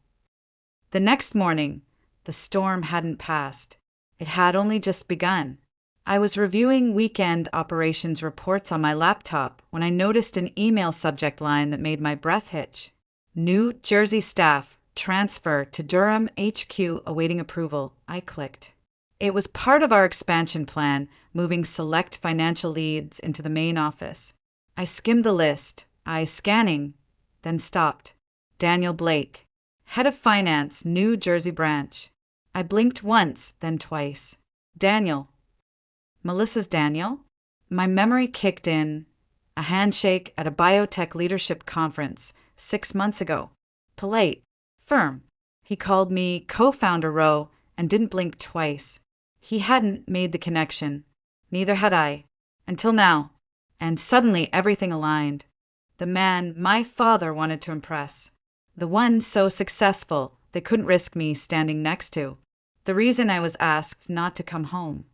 The next morning, the storm hadn't passed. It had only just begun. I was reviewing weekend operations reports on my laptop when I noticed an email subject line that made my breath hitch. "New Jersey staff, transfer to Durham HQ awaiting approval." I clicked. It was part of our expansion plan, moving select financial leads into the main office. I skimmed the list, eyes scanning, then stopped. Daniel Blake, head of finance, New Jersey branch. I blinked once, then twice. Daniel. Melissa's Daniel? My memory kicked in. A handshake at a biotech leadership conference 6 months ago. Polite, firm. He called me co-founder Roe and didn't blink twice. He hadn't made the connection. Neither had I. Until now. And suddenly everything aligned. The man my father wanted to impress. The one so successful they couldn't risk me standing next to. The reason I was asked not to come home.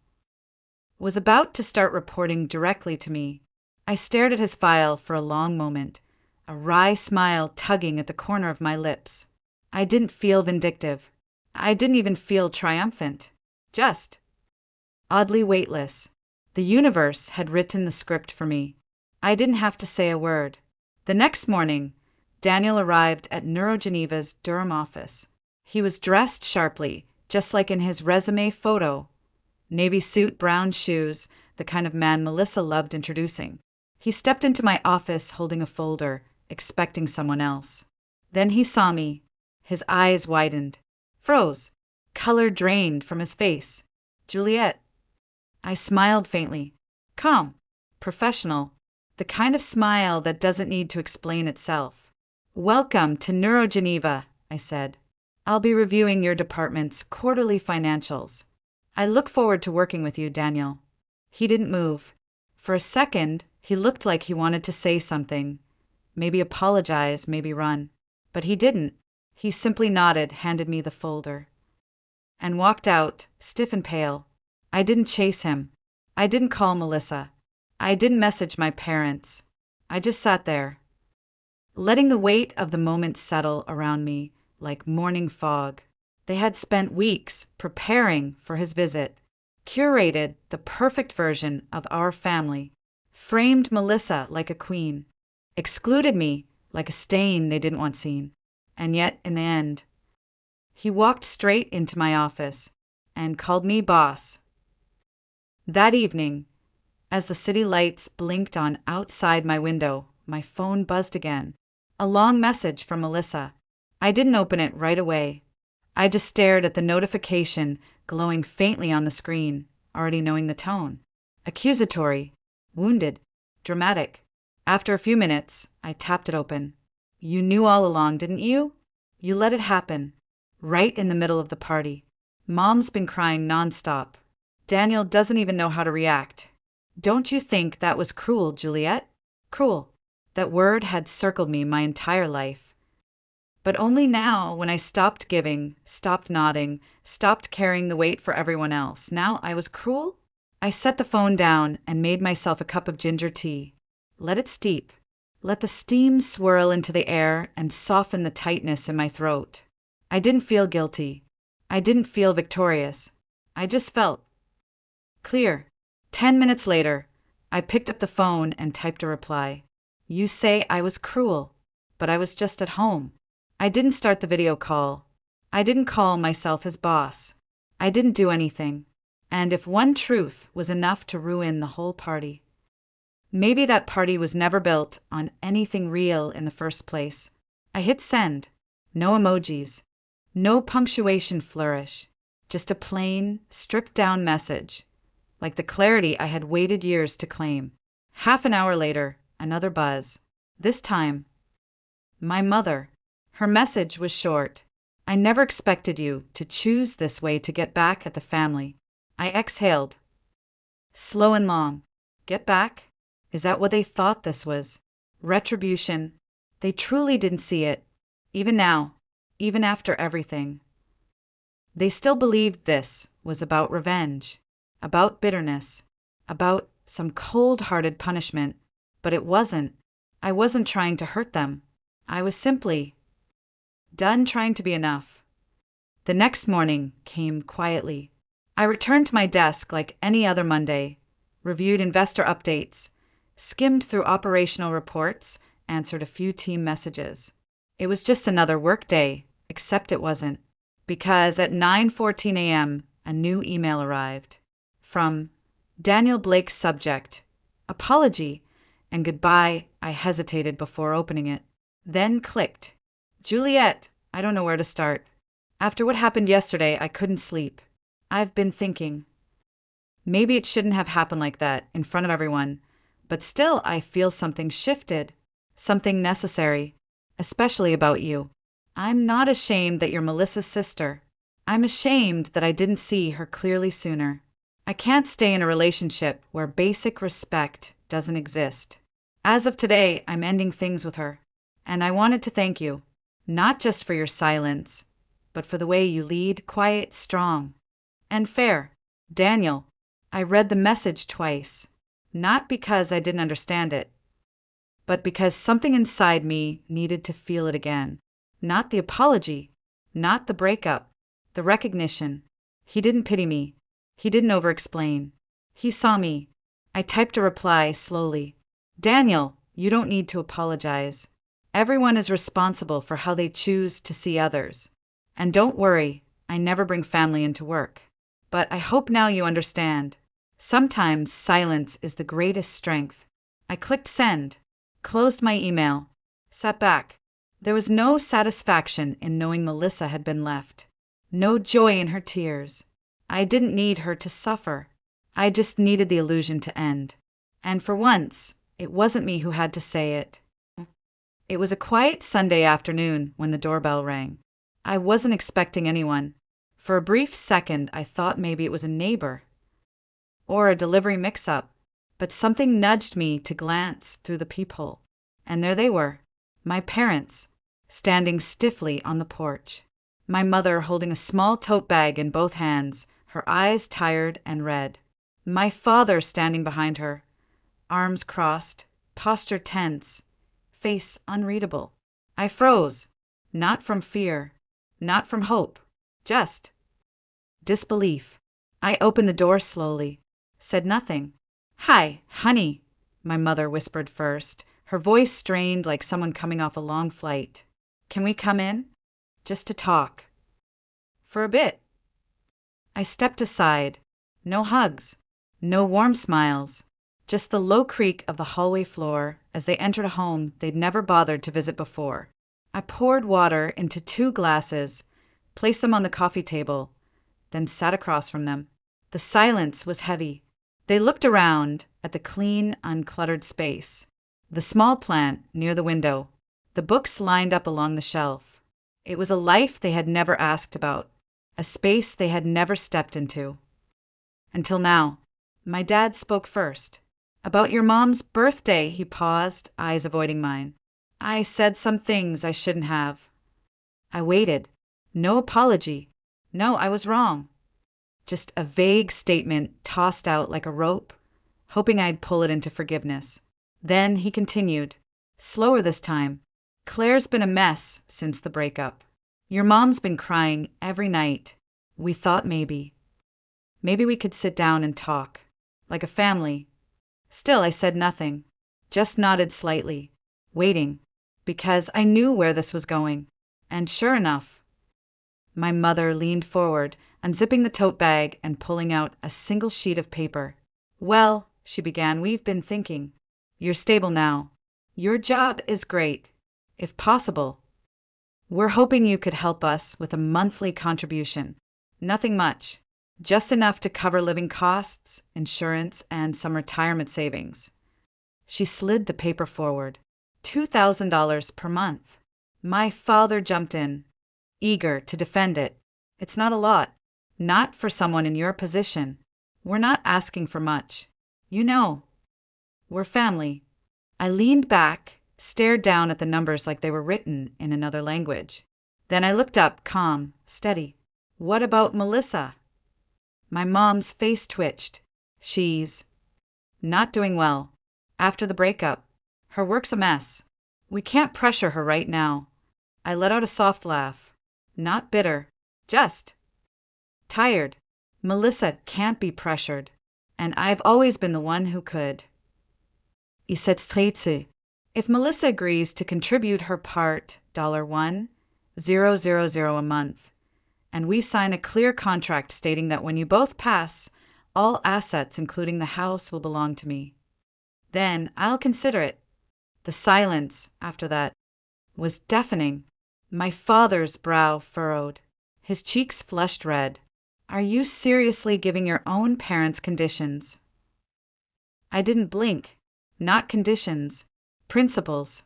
Was about to start reporting directly to me. I stared at his file for a long moment, a wry smile tugging at the corner of my lips. I didn't feel vindictive. I didn't even feel triumphant. Just oddly weightless. The universe had written the script for me. I didn't have to say a word. The next morning, Daniel arrived at NeuroGeneva's Durham office. He was dressed sharply, just like in his resume photo. Navy suit, brown shoes, the kind of man Melissa loved introducing. He stepped into my office holding a folder, expecting someone else. Then he saw me. His eyes widened, froze, color drained from his face. "Juliet." I smiled faintly. Calm, professional, the kind of smile that doesn't need to explain itself. "Welcome to NeuroGeneva," I said. "I'll be reviewing your department's quarterly financials. I look forward to working with you, Daniel." He didn't move. For a second, he looked like he wanted to say something. Maybe apologize, maybe run. But he didn't. He simply nodded, handed me the folder, and walked out, stiff and pale. I didn't chase him. I didn't call Melissa. I didn't message my parents. I just sat there, letting the weight of the moment settle around me like morning fog. They had spent weeks preparing for his visit, curated the perfect version of our family, framed Melissa like a queen, excluded me like a stain they didn't want seen. And yet, in the end, he walked straight into my office and called me boss. That evening, as the city lights blinked on outside my window, my phone buzzed again. A long message from Melissa. I didn't open it right away. I just stared at the notification glowing faintly on the screen, already knowing the tone. Accusatory, wounded, dramatic. After a few minutes, I tapped it open. "You knew all along, didn't you? You let it happen. Right in the middle of the party. Mom's been crying nonstop. Daniel doesn't even know how to react. Don't you think that was cruel, Juliet? Cruel. That word had circled me my entire life. But only now, when I stopped giving, stopped nodding, stopped carrying the weight for everyone else. Now I was cruel? I set the phone down and made myself a cup of ginger tea. Let it steep. Let the steam swirl into the air and soften the tightness in my throat. I didn't feel guilty. I didn't feel victorious. I just felt clear. 10 minutes later, I picked up the phone and typed a reply. You say I was cruel, but I was just at home. I didn't start the video call. I didn't call myself his boss. I didn't do anything. And if one truth was enough to ruin the whole party, maybe that party was never built on anything real in the first place. I hit send. No emojis. No punctuation flourish. Just a plain, stripped-down message, like the clarity I had waited years to claim. Half an hour later, another buzz. This time, my mother. Her message was short. I never expected you to choose this way to get back at the family. I exhaled. Slow and long. Get back? Is that what they thought this was? Retribution. They truly didn't see it. Even now, even after everything. They still believed this was about revenge, about bitterness, about some cold-hearted punishment. But it wasn't. I wasn't trying to hurt them. I was simply done trying to be enough. The next morning came quietly. I returned to my desk like any other Monday, reviewed investor updates, skimmed through operational reports, answered a few team messages. It was just another work day, except it wasn't, because at 9:14 a.m. a new email arrived. From Daniel Blake's subject, apology, and goodbye. I hesitated before opening it, then clicked. Juliet, I don't know where to start. After what happened yesterday, I couldn't sleep. I've been thinking. Maybe it shouldn't have happened like that, in front of everyone, but still I feel something shifted, something necessary, especially about you. I'm not ashamed that you're Melissa's sister. I'm ashamed that I didn't see her clearly sooner. I can't stay in a relationship where basic respect doesn't exist. As of today, I'm ending things with her, and I wanted to thank you, not just for your silence, but for the way you lead, quiet, strong, and fair. Daniel, I read the message twice, not because I didn't understand it, but because something inside me needed to feel it again. Not the apology, not the breakup, the recognition. He didn't pity me. He didn't over-explain. He saw me. I typed a reply slowly. Daniel, you don't need to apologize. Everyone is responsible for how they choose to see others. And don't worry, I never bring family into work. But I hope now you understand. Sometimes silence is the greatest strength. I clicked send, closed my email, sat back. There was no satisfaction in knowing Melissa had been left. No joy in her tears. I didn't need her to suffer. I just needed the illusion to end. And for once, it wasn't me who had to say it. It was a quiet Sunday afternoon when the doorbell rang. I wasn't expecting anyone. For a brief second, I thought maybe it was a neighbor or a delivery mix-up, but something nudged me to glance through the peephole. And there they were, my parents, standing stiffly on the porch. My mother holding a small tote bag in both hands, her eyes tired and red. My father standing behind her, arms crossed, posture tense, face unreadable. I froze, not from fear, not from hope, just disbelief. I opened the door slowly, said nothing. Hi, honey, my mother whispered first, her voice strained like someone coming off a long flight. Can we come in? Just to talk. For a bit. I stepped aside. No hugs, no warm smiles, just the low creak of the hallway floor as they entered a home they'd never bothered to visit before. I poured water into 2 glasses, placed them on the coffee table, then sat across from them. The silence was heavy. They looked around at the clean, uncluttered space, the small plant near the window, the books lined up along the shelf. It was a life they had never asked about, a space they had never stepped into. Until now. My dad spoke first. About your mom's birthday, he paused, eyes avoiding mine. I said some things I shouldn't have. I waited. No apology. No, I was wrong. Just a vague statement tossed out like a rope, hoping I'd pull it into forgiveness. Then he continued, slower this time. Claire's been a mess since the breakup. Your mom's been crying every night. We thought maybe we could sit down and talk, like a family. Still, I said nothing, just nodded slightly, waiting, because I knew where this was going. And sure enough, my mother leaned forward, unzipping the tote bag and pulling out a single sheet of paper. Well, she began, we've been thinking. You're stable now. Your job is great. If possible, we're hoping you could help us with a monthly contribution. Nothing much. Just enough to cover living costs, insurance, and some retirement savings. She slid the paper forward. $2,000 per month. My father jumped in, eager to defend it. It's not a lot. Not for someone in your position. We're not asking for much. You know, we're family. I leaned back, stared down at the numbers like they were written in another language. Then I looked up, calm, steady. What about Melissa? My mom's face twitched. She's not doing well. After the breakup, her work's a mess. We can't pressure her right now. I let out a soft laugh. Not bitter, just tired. Melissa can't be pressured, and I've always been the one who could. If Melissa agrees to contribute her part, $1,000 a month, and we sign a clear contract stating that when you both pass, all assets, including the house, will belong to me, then I'll consider it. The silence after that was deafening. My father's brow furrowed. His cheeks flushed red. Are you seriously giving your own parents conditions? I didn't blink. Not conditions. Principles.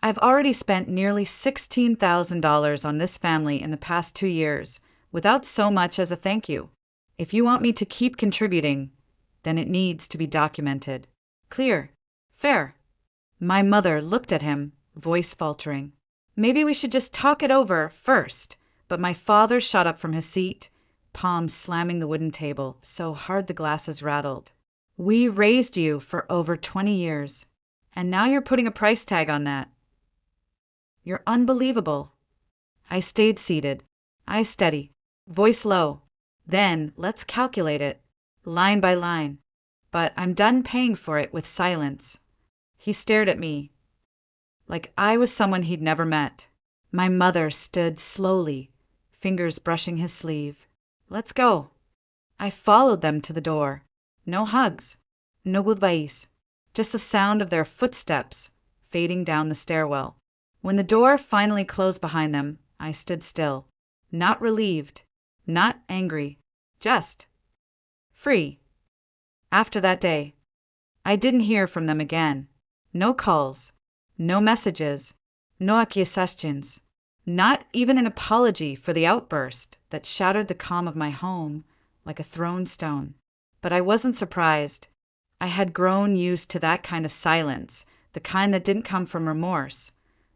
I've already spent nearly $16,000 on this family in the past 2 years, without so much as a thank you. If you want me to keep contributing, then it needs to be documented. Clear. Fair. My mother looked at him, voice faltering. Maybe we should just talk it over first. But my father shot up from his seat, palm slamming the wooden table so hard the glasses rattled. We raised you for over 20 years, and now you're putting a price tag on that. You're unbelievable. I stayed seated, eyes steady, voice low. Then let's calculate it, line by line. But I'm done paying for it with silence. He stared at me, like I was someone he'd never met. My mother stood slowly, fingers brushing his sleeve. Let's go. I followed them to the door. No hugs, no goodbyes, just the sound of their footsteps fading down the stairwell. When the door finally closed behind them, I stood still, not relieved, not angry, just free. After that day, I didn't hear from them again. No calls, no messages, no accusations, not even an apology for the outburst that shattered the calm of my home like a thrown stone. But I wasn't surprised. I had grown used to that kind of silence, the kind that didn't come from remorse,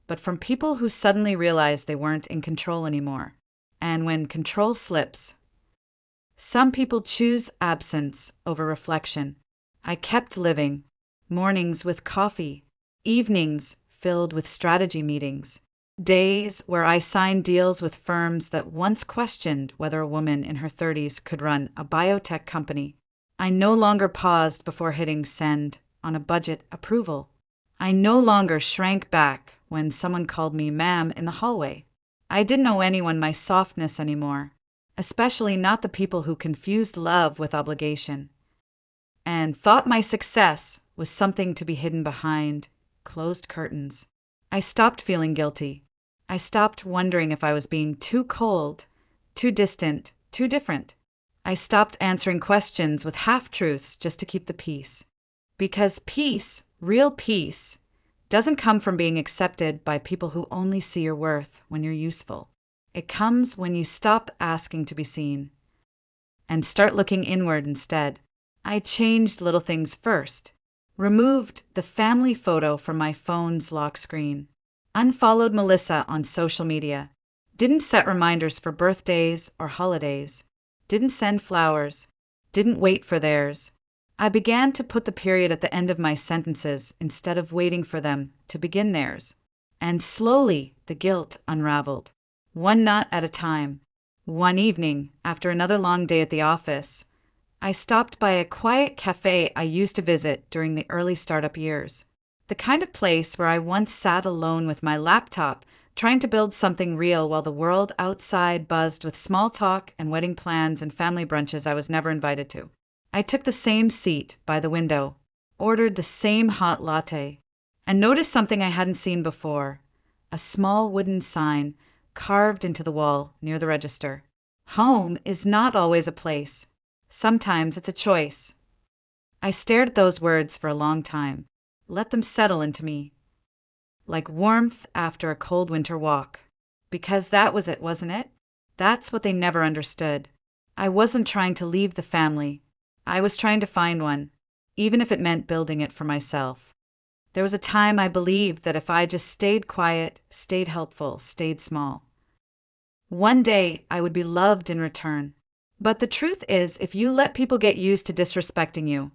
but from people who suddenly realized they weren't in control anymore. And when control slips, some people choose absence over reflection. I kept living, mornings with coffee, evenings filled with strategy meetings, days where I signed deals with firms that once questioned whether a woman in her 30s could run a biotech company. I no longer paused before hitting send on a budget approval. I no longer shrank back when someone called me ma'am in the hallway. I didn't owe anyone my softness anymore, especially not the people who confused love with obligation, and thought my success was something to be hidden behind closed curtains. I stopped feeling guilty. I stopped wondering if I was being too cold, too distant, too different. I stopped answering questions with half-truths just to keep the peace. Because peace, real peace, doesn't come from being accepted by people who only see your worth when you're useful. It comes when you stop asking to be seen and start looking inward instead. I changed little things first. Removed the family photo from my phone's lock screen. Unfollowed Melissa on social media. Didn't set reminders for birthdays or holidays. Didn't send flowers. Didn't wait for theirs. I began to put the period at the end of my sentences instead of waiting for them to begin theirs. And slowly the guilt unraveled. One knot at a time. One evening, after another long day at the office, I stopped by a quiet cafe I used to visit during the early startup years. The kind of place where I once sat alone with my laptop, trying to build something real while the world outside buzzed with small talk and wedding plans and family brunches I was never invited to. I took the same seat by the window, ordered the same hot latte, and noticed something I hadn't seen before. A small wooden sign carved into the wall near the register. Home is not always a place. Sometimes it's a choice. I stared at those words for a long time, let them settle into me, like warmth after a cold winter walk. Because that was it, wasn't it? That's what they never understood. I wasn't trying to leave the family. I was trying to find one, even if it meant building it for myself. There was a time I believed that if I just stayed quiet, stayed helpful, stayed small, one day I would be loved in return. But the truth is, if you let people get used to disrespecting you,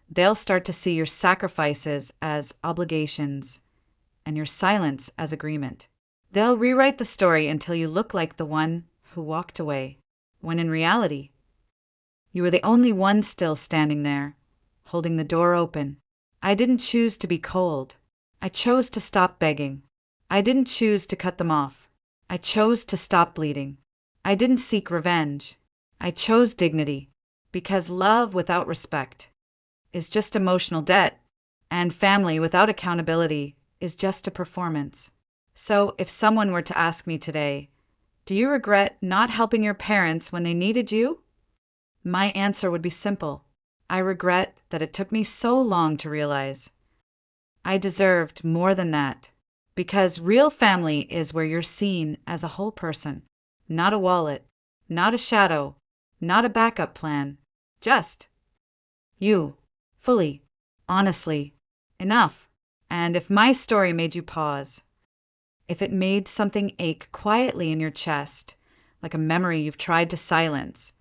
they'll start to see your sacrifices as obligations and your silence as agreement. They'll rewrite the story until you look like the one who walked away, when in reality, you were the only one still standing there, holding the door open. I didn't choose to be cold. I chose to stop begging. I didn't choose to cut them off. I chose to stop bleeding. I didn't seek revenge. I chose dignity, because love without respect is just emotional debt, and family without accountability is just a performance. So if someone were to ask me today, do you regret not helping your parents when they needed you? My answer would be simple. I regret that it took me so long to realize. I deserved more than that, because real family is where you're seen as a whole person, not a wallet, not a shadow, not a backup plan, just you, fully, honestly, enough. And if my story made you pause, if it made something ache quietly in your chest, like a memory you've tried to silence,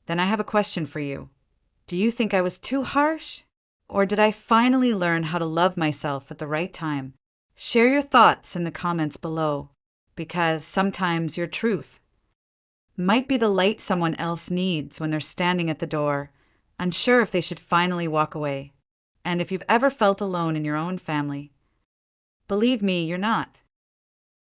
then I have a question for you. Do you think I was too harsh? Or did I finally learn how to love myself at the right time? Share your thoughts in the comments below, because sometimes your truth might be the light someone else needs when they're standing at the door, unsure if they should finally walk away. And if you've ever felt alone in your own family, believe me, you're not.